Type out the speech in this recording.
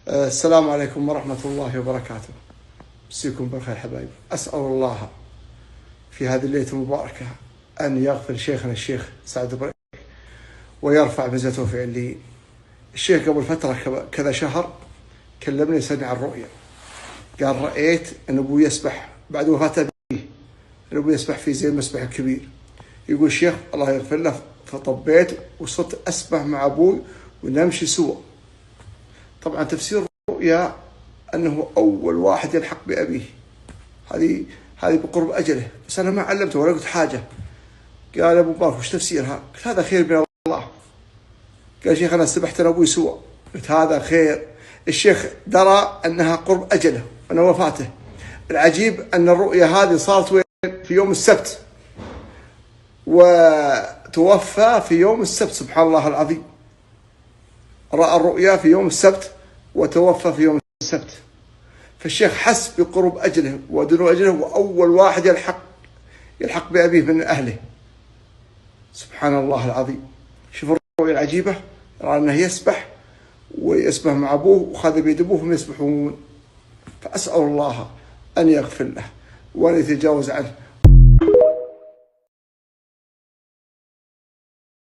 السلام عليكم ورحمة الله وبركاته. مسيكم بالخير حبايبي. أسأل الله في هذه الليلة المباركة أن يغفر شيخنا الشيخ سعد البريك ويرفع مزته في عليين. الشيخ قبل فترة كذا شهر كلمني يسألني عن الرؤيا، قال رأيت أن أبوي يسبح بعد وفاة أبيه، أن أبوي يسبح في زي المسبح الكبير. يقول الشيخ الله يغفر له فطبيت وصرت أسبح مع أبوي ونمشي سوا. طبعا تفسير الرؤيا أنه أول واحد يلحق بأبيه، هذه بقرب أجله، بس أنا ما علمته ولا قلت حاجة. قال أبو مبارك وش تفسيرها؟ قلت هذا خير من الله. قال شيخ أنا سبحت أنا أبوي سوا. قلت هذا خير. الشيخ درى أنها قرب أجله وأن وفاته. العجيب أن الرؤيا هذه صارت وين؟ في يوم السبت، وتوفى في يوم السبت. سبحان الله العظيم، رأى الرؤيا في يوم السبت وتوفى في يوم السبت. فالشيخ حس بقرب أجله ودنو أجله، وأول واحد يلحق بأبيه من أهله. سبحان الله العظيم. شوف الرؤيا العجيبة، رأى أنه يسبح ويسبح مع أبوه وخذ بيد أبوه هم يسبحون. فأسأل الله أن يغفر له وأن يتجاوز عنه